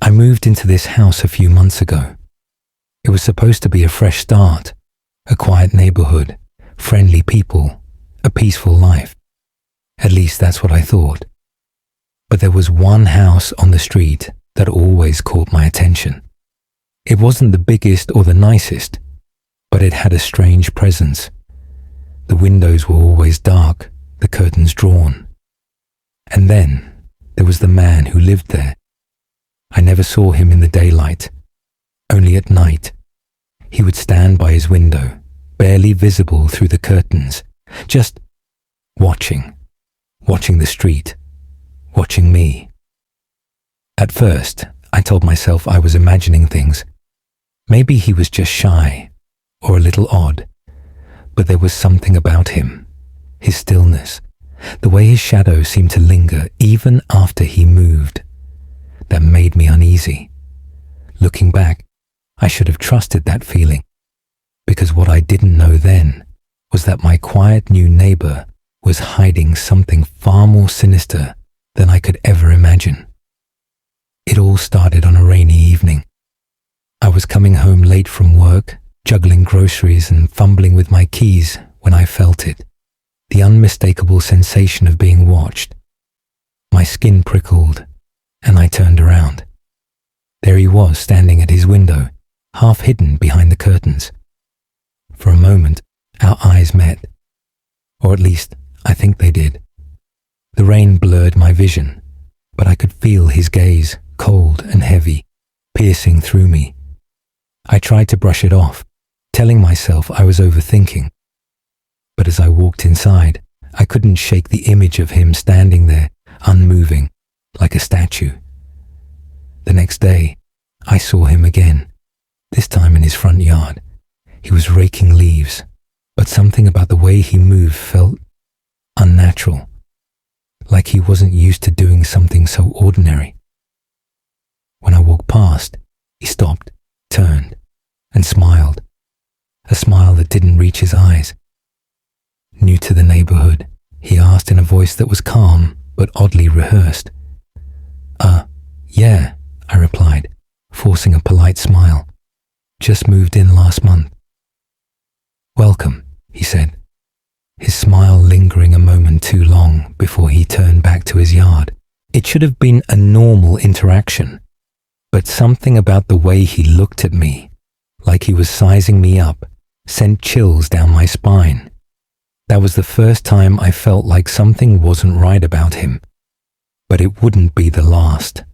I moved into this house a few months ago. It was supposed to be a fresh start, a quiet neighborhood, friendly people, a peaceful life. At least that's what I thought. But there was one house on the street that always caught my attention. It wasn't the biggest or the nicest, but it had a strange presence. The windows were always dark, the curtains drawn. And then there was the man who lived there. I never saw him in the daylight, only at night. He would stand by his window, barely visible through the curtains, just watching the street, watching me. At first, I told myself I was imagining things. Maybe he was just shy, or a little odd, but there was something about him, his stillness, the way his shadow seemed to linger even after he moved, that made me uneasy. Looking back, I should have trusted that feeling, because what I didn't know then was that my quiet new neighbor was hiding something far more sinister than I could ever imagine. It all started on a rainy evening. I was coming home late from work, juggling groceries and fumbling with my keys when I felt it, the unmistakable sensation of being watched. My skin prickled, and I turned around. There he was, standing at his window, half hidden behind the curtains. For a moment, our eyes met, or at least I think they did. The rain blurred my vision, but I could feel his gaze, cold and heavy, piercing through me. I tried to brush it off, telling myself I was overthinking. But as I walked inside, I couldn't shake the image of him standing there, unmoving, like a statue. The next day, I saw him again, this time in his front yard. He was raking leaves, but something about the way he moved felt unnatural, like he wasn't used to doing something so ordinary. When I walked past, he stopped, turned, and smiled, a smile that didn't reach his eyes. "New to the neighborhood?" he asked in a voice that was calm but oddly rehearsed. Yeah," I replied, forcing a polite smile. "Just moved in last month." "Welcome," he said, his smile lingering a moment too long before he turned back to his yard. It should have been a normal interaction, but something about the way he looked at me, like he was sizing me up, sent chills down my spine. That was the first time I felt like something wasn't right about him, but it wouldn't be the last.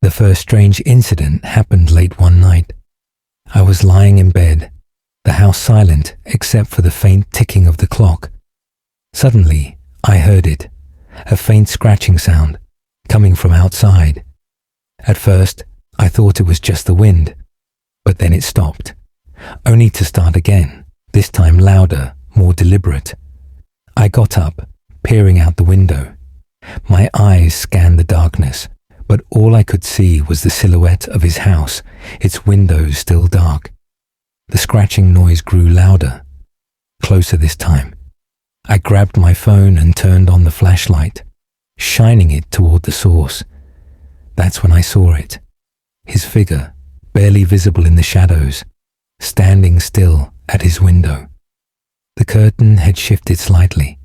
The first strange incident happened late one night. I was lying in bed, the house silent except for the faint ticking of the clock. Suddenly, I heard it, a faint scratching sound, coming from outside. At first, I thought it was just the wind, but then it stopped, only to start again, this time louder, more deliberate. I got up, peering out the window. My eyes scanned the darkness, but all I could see was the silhouette of his house, its windows still dark. The scratching noise grew louder, closer this time. I grabbed my phone and turned on the flashlight, shining it toward the source. That's when I saw it. His figure, barely visible in the shadows, standing still at his window. The curtain had shifted slightly,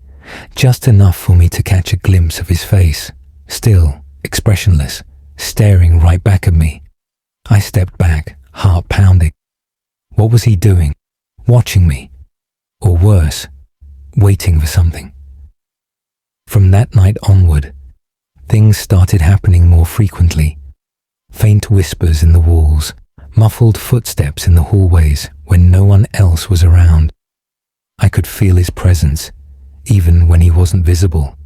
just enough for me to catch a glimpse of his face, still, expressionless, staring right back at me. I stepped back, heart pounding. What was he doing? Watching me? Or worse, waiting for something? From that night onward, things started happening more frequently. Faint whispers in the walls, muffled footsteps in the hallways when no one else was around. I could feel his presence, even when he wasn't visible,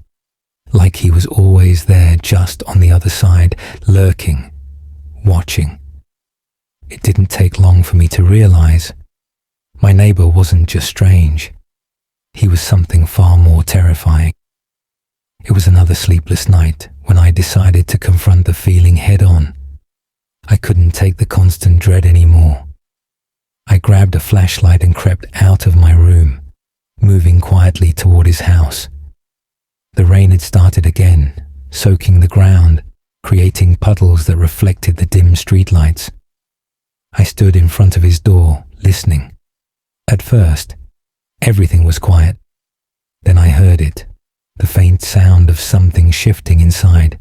like he was always there just on the other side, lurking, watching. It didn't take long for me to realize my neighbor wasn't just strange. He was something far more terrifying. It was another sleepless night when I decided to confront the feeling head on. I couldn't take the constant dread anymore. I grabbed a flashlight and crept out of my room, moving quietly toward his house. The rain had started again, soaking the ground, creating puddles that reflected the dim streetlights. I stood in front of his door, listening. At first, everything was quiet. Then I heard it, the faint sound of something shifting inside.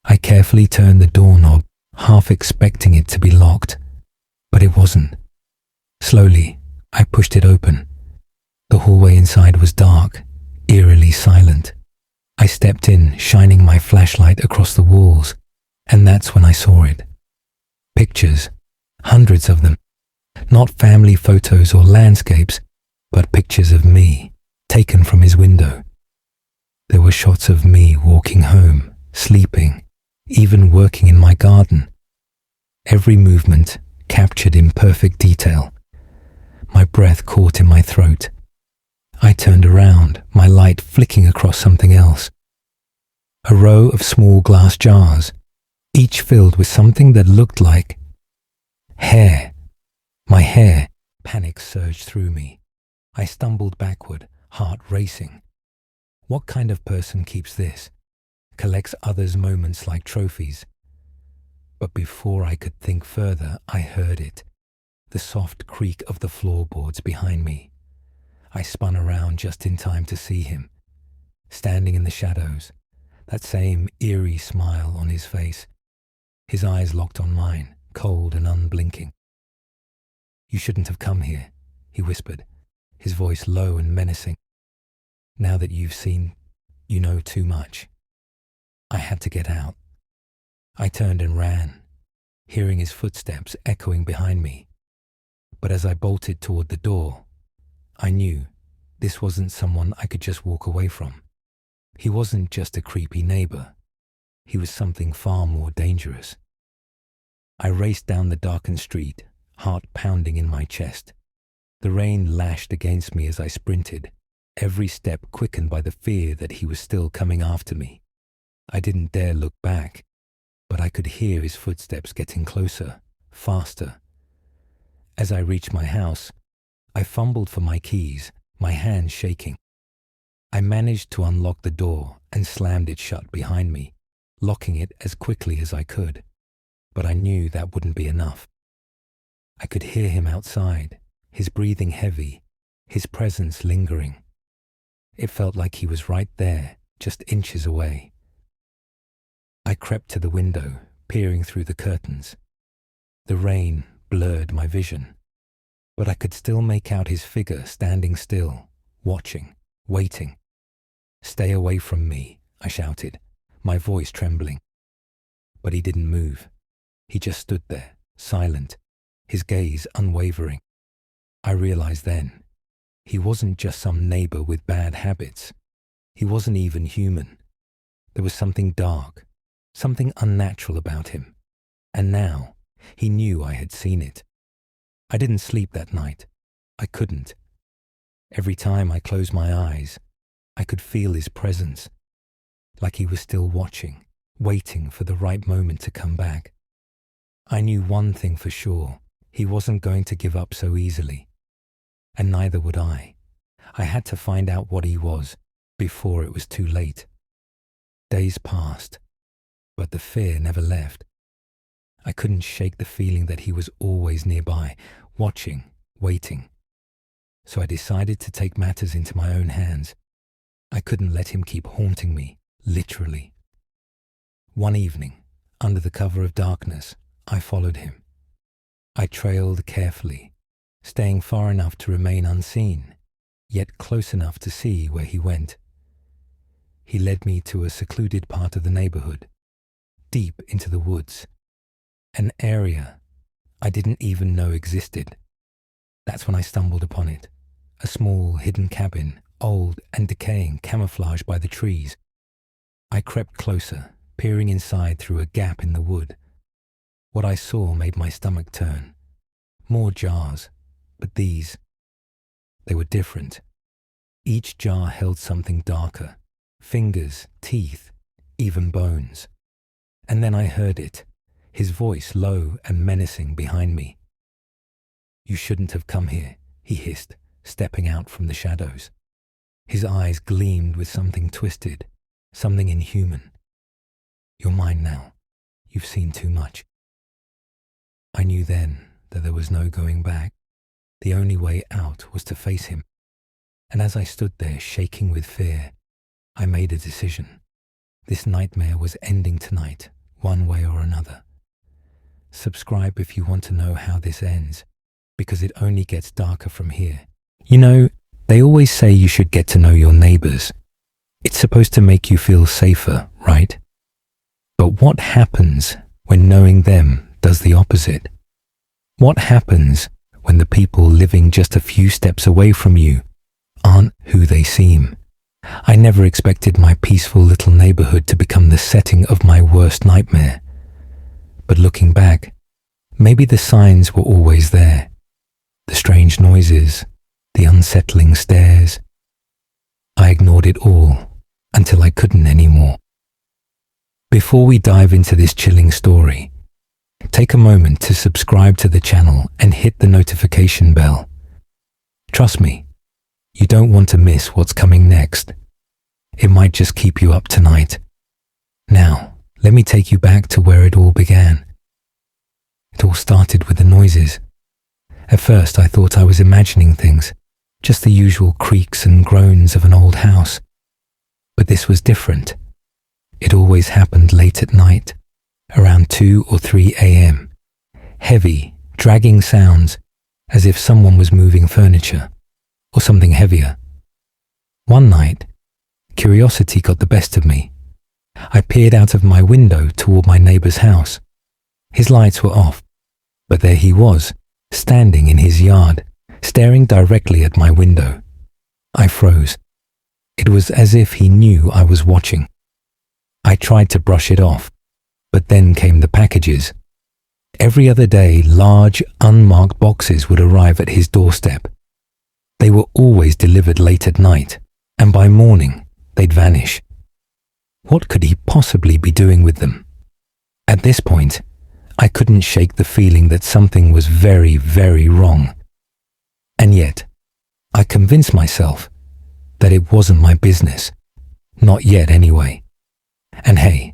I carefully turned the doorknob, half expecting it to be locked, but it wasn't. Slowly, I pushed it open. The hallway inside was dark, eerily silent. I stepped in, shining my flashlight across the walls, and that's when I saw it. Pictures, hundreds of them. Not family photos or landscapes, but pictures of me, taken from his window. There were shots of me walking home, sleeping, even working in my garden. Every movement captured in perfect detail. My breath caught in my throat. I turned around, my light flicking across something else. A row of small glass jars, each filled with something that looked like hair. My hair. Panic surged through me. I stumbled backward, heart racing. What kind of person keeps this? Collects others' moments like trophies? But before I could think further, I heard it. The soft creak of the floorboards behind me. I spun around just in time to see him, standing in the shadows, that same eerie smile on his face, his eyes locked on mine, cold and unblinking. "You shouldn't have come here," he whispered, his voice low and menacing. "Now that you've seen, you know too much." I had to get out. I turned and ran, hearing his footsteps echoing behind me. But as I bolted toward the door, I knew this wasn't someone I could just walk away from. He wasn't just a creepy neighbor. He was something far more dangerous. I raced down the darkened street, heart pounding in my chest. The rain lashed against me as I sprinted, every step quickened by the fear that he was still coming after me. I didn't dare look back, but I could hear his footsteps getting closer, faster. As I reached my house, I fumbled for my keys, my hands shaking. I managed to unlock the door and slammed it shut behind me, locking it as quickly as I could. But I knew that wouldn't be enough. I could hear him outside, his breathing heavy, his presence lingering. It felt like he was right there, just inches away. I crept to the window, peering through the curtains. The rain blurred my vision, but I could still make out his figure standing still, watching, waiting. "Stay away from me," I shouted, my voice trembling. But he didn't move. He just stood there, silent, his gaze unwavering. I realized then, he wasn't just some neighbor with bad habits. He wasn't even human. There was something dark, something unnatural about him. And now, he knew I had seen it. I didn't sleep that night. I couldn't. Every time I closed my eyes, I could feel his presence, like he was still watching, waiting for the right moment to come back. I knew one thing for sure, he wasn't going to give up so easily. And neither would I. I had to find out what he was before it was too late. Days passed, but the fear never left. I couldn't shake the feeling that he was always nearby, watching, waiting. So I decided to take matters into my own hands. I couldn't let him keep haunting me, literally. One evening, under the cover of darkness, I followed him. I trailed carefully, staying far enough to remain unseen, yet close enough to see where he went. He led me to a secluded part of the neighborhood, deep into the woods, an area I didn't even know existed. That's when I stumbled upon it, a small hidden cabin, old and decaying, camouflaged by the trees. I crept closer, peering inside through a gap in the wood. What I saw made my stomach turn. More jars, but these, they were different. Each jar held something darker, fingers, teeth, even bones. And then I heard it, his voice low and menacing behind me. "You shouldn't have come here," he hissed, stepping out from the shadows. His eyes gleamed with something twisted, something inhuman. You're mine now. You've seen too much. I knew then that there was no going back. The only way out was to face him. And as I stood there shaking with fear, I made a decision. This nightmare was ending tonight, one way or another. Subscribe if you want to know how this ends, because it only gets darker from here. You know, they always say you should get to know your neighbors. It's supposed to make you feel safer, right? But what happens when knowing them does the opposite? What happens when the people living just a few steps away from you aren't who they seem? I never expected my peaceful little neighborhood to become the setting of my worst nightmare. But looking back, maybe the signs were always there. The strange noises, the unsettling stares. I ignored it all until I couldn't anymore. Before we dive into this chilling story, take a moment to subscribe to the channel and hit the notification bell. Trust me, you don't want to miss what's coming next. It might just keep you up tonight. Now, let me take you back to where it all began. It all started with the noises. At first, I thought I was imagining things, just the usual creaks and groans of an old house. But this was different. It always happened late at night, around 2 or 3 a.m. Heavy, dragging sounds, as if someone was moving furniture, or something heavier. One night, curiosity got the best of me. I peered out of my window toward my neighbor's house. His lights were off, but there he was, standing in his yard, staring directly at my window. I froze. It was as if he knew I was watching. I tried to brush it off, but then came the packages. Every other day, large, unmarked boxes would arrive at his doorstep. They were always delivered late at night, and by morning, they'd vanish. What could he possibly be doing with them? At this point, I couldn't shake the feeling that something was very, very wrong. And yet, I convinced myself that it wasn't my business. Not yet, anyway. And hey,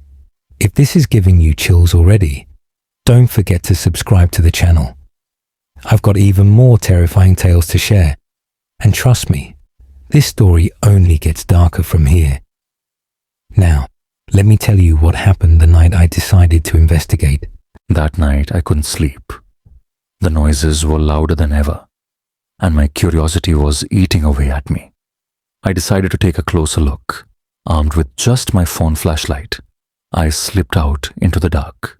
if this is giving you chills already, don't forget to subscribe to the channel. I've got even more terrifying tales to share. And trust me, this story only gets darker from here. Now, let me tell you what happened the night I decided to investigate. That night I couldn't sleep. The noises were louder than ever, and my curiosity was eating away at me. I decided to take a closer look. Armed with just my phone flashlight, I slipped out into the dark.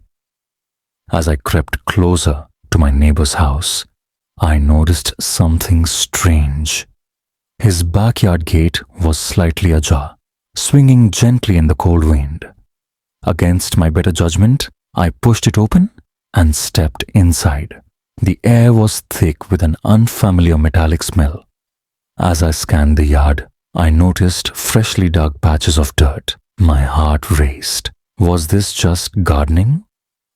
As I crept closer to my neighbor's house, I noticed something strange. His backyard gate was slightly ajar, swinging gently in the cold wind. Against my better judgment, I pushed it open and stepped inside. The air was thick with an unfamiliar metallic smell. As I scanned the yard, I noticed freshly dug patches of dirt. My heart raced. Was this just gardening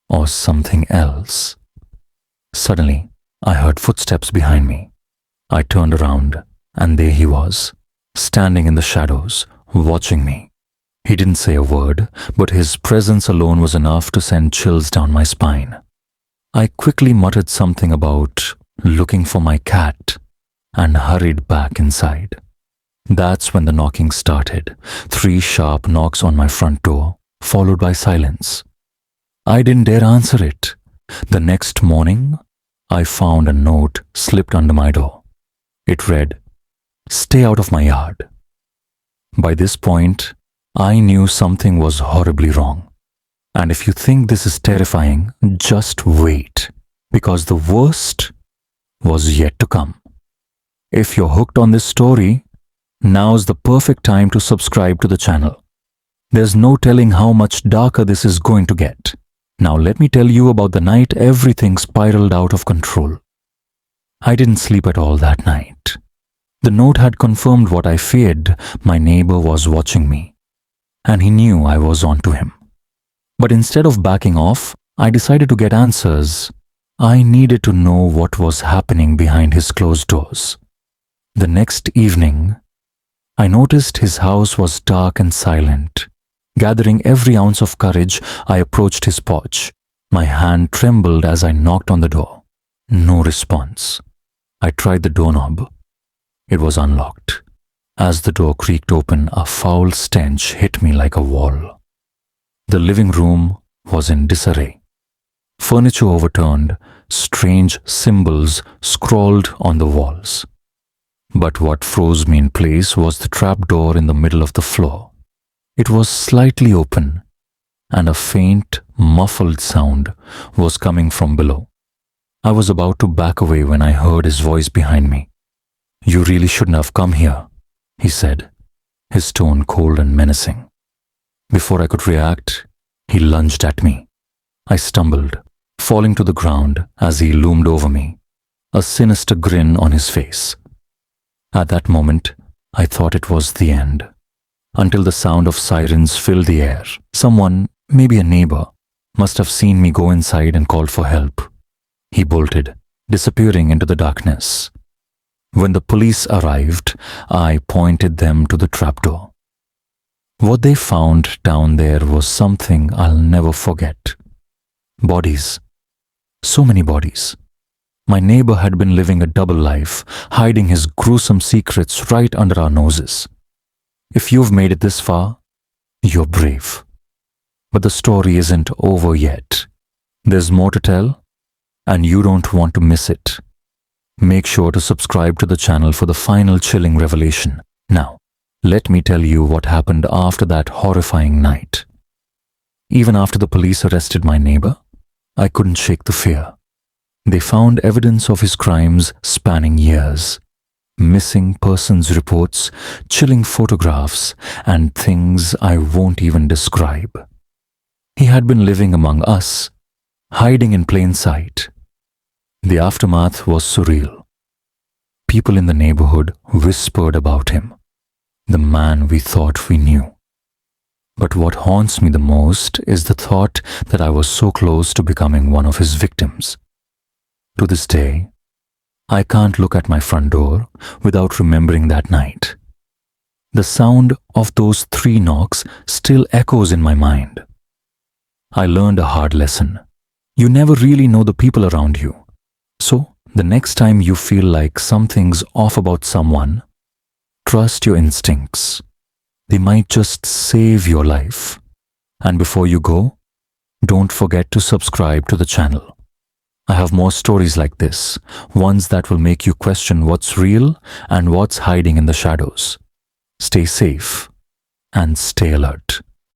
or something else? Suddenly, I heard footsteps behind me. I turned around, and there he was, standing in the shadows, watching me. He didn't say a word, but his presence alone was enough to send chills down my spine. I quickly muttered something about looking for my cat and hurried back inside. That's when the knocking started. 3 sharp knocks on my front door, followed by silence. I didn't dare answer it. The next morning, I found a note slipped under my door. It read, "Stay out of my yard." By this point, I knew something was horribly wrong. And if you think this is terrifying, just wait, because the worst was yet to come. If you're hooked on this story, now's the perfect time to subscribe to the channel. There's no telling how much darker this is going to get. Now let me tell you about the night everything spiraled out of control. I didn't sleep at all that night. The note had confirmed what I feared. My neighbor was watching me, and he knew I was onto him. But instead of backing off, I decided to get answers. I needed to know what was happening behind his closed doors. The next evening, I noticed his house was dark and silent. Gathering every ounce of courage, I approached his porch. My hand trembled as I knocked on the door. No response. I tried the doorknob. It was unlocked. As the door creaked open, a foul stench hit me like a wall. The living room was in disarray. Furniture overturned, strange symbols scrawled on the walls. But what froze me in place was the trapdoor in the middle of the floor. It was slightly open, and a faint, muffled sound was coming from below. I was about to back away when I heard his voice behind me. "You really shouldn't have come here," he said, his tone cold and menacing. Before I could react, he lunged at me. I stumbled, falling to the ground as he loomed over me, a sinister grin on his face. At that moment, I thought it was the end, until the sound of sirens filled the air. Someone, maybe a neighbor, must have seen me go inside and called for help. He bolted, disappearing into the darkness. When the police arrived, I pointed them to the trapdoor. What they found down there was something I'll never forget. Bodies. So many bodies. My neighbor had been living a double life, hiding his gruesome secrets right under our noses. If you've made it this far, you're brave. But the story isn't over yet. There's more to tell, and you don't want to miss it. Make sure to subscribe to the channel for the final chilling revelation. Now, let me tell you what happened after that horrifying night. Even after the police arrested my neighbor, I couldn't shake the fear. They found evidence of his crimes spanning years. Missing persons reports, chilling photographs, and things I won't even describe. He had been living among us, hiding in plain sight. The aftermath was surreal. People in the neighborhood whispered about him, the man we thought we knew. But what haunts me the most is the thought that I was so close to becoming one of his victims. To this day, I can't look at my front door without remembering that night. The sound of those 3 knocks still echoes in my mind. I learned a hard lesson. You never really know the people around you. So, the next time you feel like something's off about someone, trust your instincts. They might just save your life. And before you go, don't forget to subscribe to the channel. I have more stories like this, ones that will make you question what's real and what's hiding in the shadows. Stay safe and stay alert.